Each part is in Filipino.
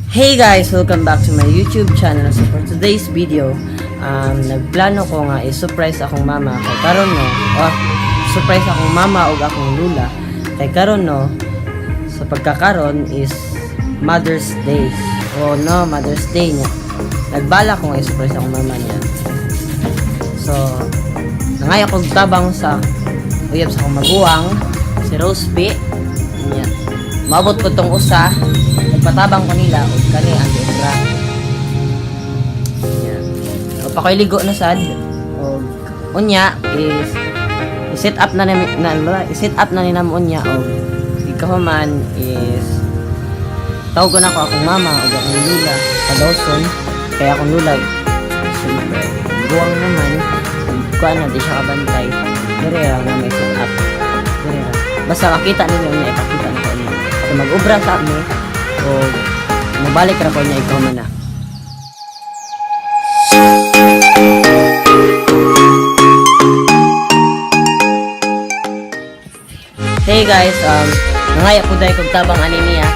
Hey guys! Welcome back to my YouTube channel. So for today's video, nagplano ko nga i-surprise akong mama kay karon no. Surprise akong mama ug akong lula. Kay karon no, sa pagkakaron is Mother's Day. Oh no, Mother's Day niya. Nagbala ko nga i-surprise akong mama niya. So, nangaya kong tabang sa uyab sa akong maguwang, si Rose B. Yan. Maabot ko tong usa, nagpatabang ko nila ug kani ang extra. Yan. O pa koy ligo na sad. Og unya is i-set up na i-set up na ni namo unya og ikahuman is tawag na ko akong mama ug akong lula sa Dawson. Kaya akong lula siyempre buwang naman kuan na di siya kabantay. Dire na may set up. Dire. Basta makita ninyo niya ipakita na ko niya. So mag-ubra sa amin o mabalik ra ko niya ikaw man na. Hey guys, nangaya po dahil kong tabang ani niya.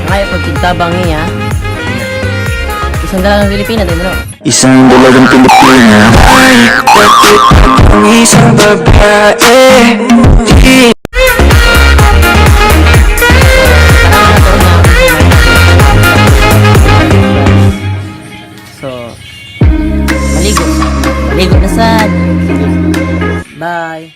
Nangaya po kong tabang niya. Isang dalagang Pilipina din mo. Isang dalagang Pilipina ay bakit ang isang babae. So, maligo na sad. Bye.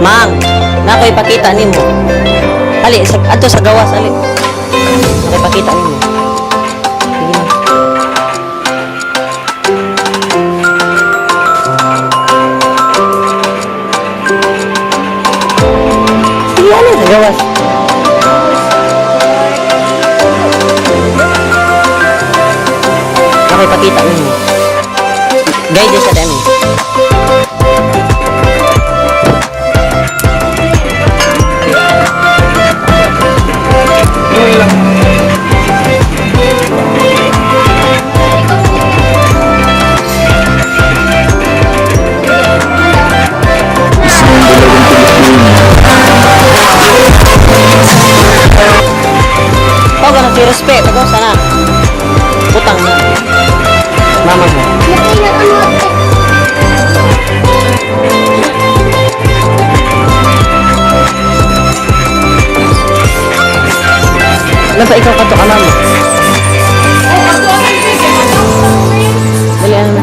Mang, na ako ipakita nimo. Ali, ato sa gawas, ali. Ako ipakita nimo. Sige na. Sige, ali, sa gawas. Ako ipakita nimo. Guide sa dami. Pag ano si respect, ako sana. Putang na. Mama mo. Ano ba ikaw kato ka mama? Dali ano na.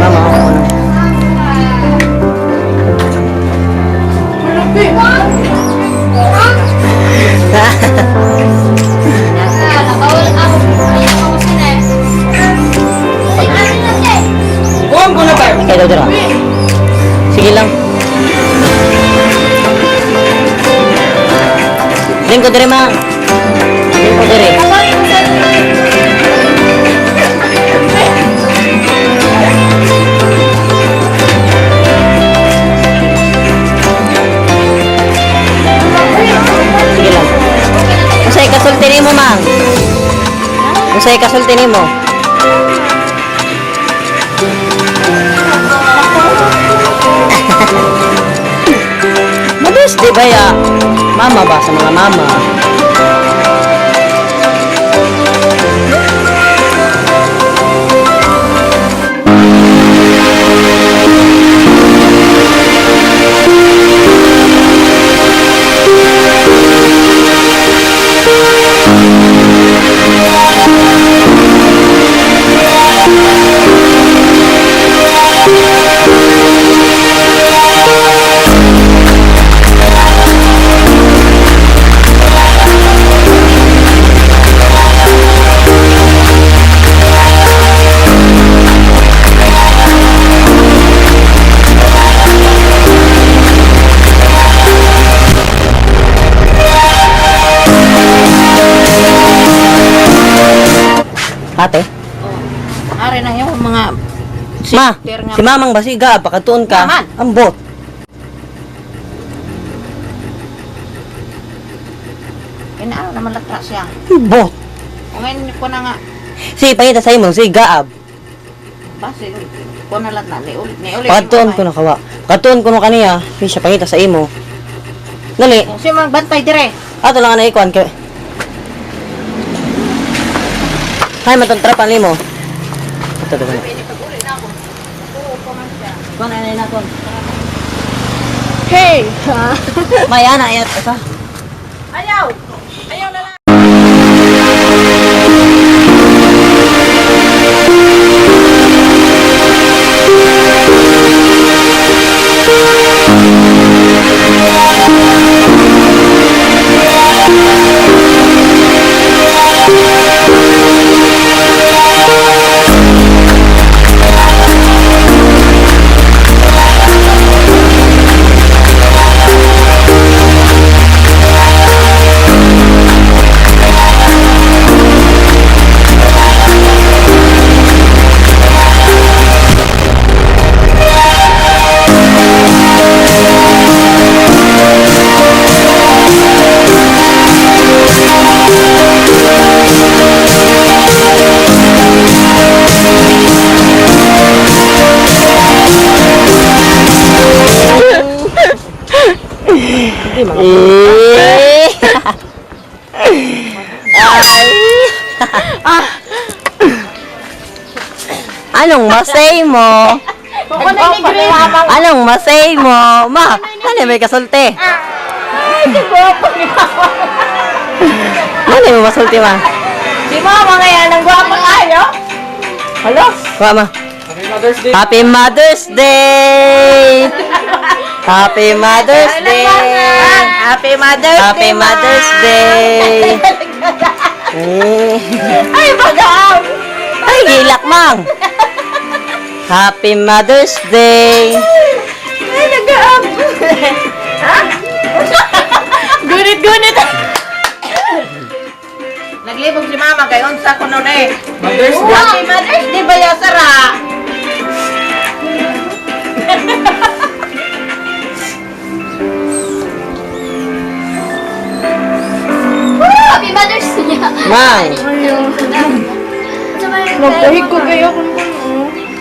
Mama ako na. Kaya daw dira. Sige lang. Ling ko dire ma. Ling ko dire. Sige lang. Usay kasulti nimo ma. Usay kasulti nimo. Mabis, di ba ya? Mama ba sa mga mama? Ate? Are na yung mga Ma, sister nga. si Mamang Basiga, pakatuon ka. Maman. Ambot. Inaano naman latra siya. Ambot. O ngayon ko na nga. Si, pangita sa imo, si Gaab. Basi, ko na lang na. Niulit. Pakatuon ko na kawa. Pakatuon ko na kaniya, siya pangita sa imo. Dali, Siya mang bantay dire. ato lang na ikuan kay. Hay, matantrapan nimo. Ito, ito, ito. Kuan na na kuan. Hey! Maya na ayat ito. Ayaw! Ayaw na lang! Anong masay mo? Anong masay mo? Ma, ano may kasulti? Ano may masulti ma? Si mama ngayon, ang gwapo tayo. Halo? Wa ma. Happy Mother's Day! Happy Mother's Day! Happy Mother's Day! Happy Mother's Day! Ay, bagaw! Ay, gilak, Mang! Happy Mother's Day! Ay, nag-aab! Ha? Gunit-gunit! Naglibog si Mama kay unsa ko nun eh. Mother's Day. Happy Mother's Day ba ya, Sara? Happy Mother's Day! Mang! Magpahig ko kayo kung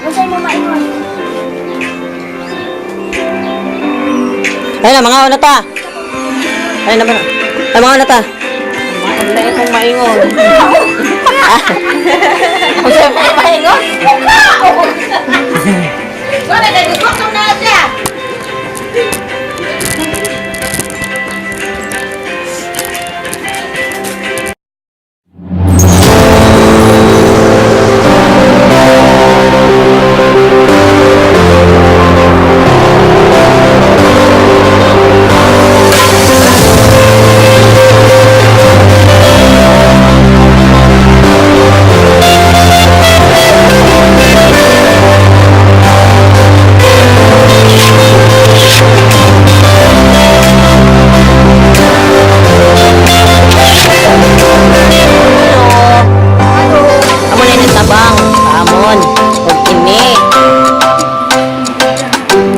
masay mo maingon. Ay na, mga una ta! Ay na, mga una ta! Ang lahat kong maingon. Ang lahat kong maingon? Wala, nagugok na siya. Amo na yung tabang, amon, huwag ini.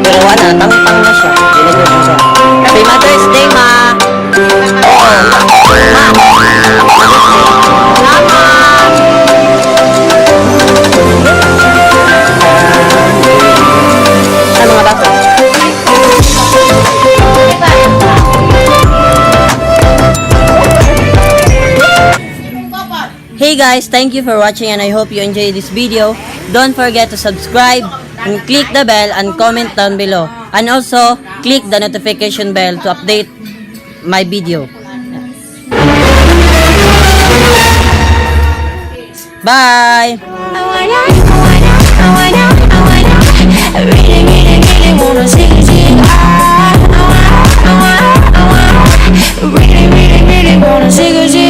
Pero wala, tang-tang na siya. Ginagyan ko siya. Happy Mother's Day, Ma! Oo, Ma! Ano nga ba ito? Hey guys, thank you for watching and I hope you enjoyed this video. Don't forget to subscribe and click the bell and comment down below. And also, click the notification bell to update my video. Bye! I really, really, really wanna sing, sing. I wanna, really, really, really wanna sing, sing.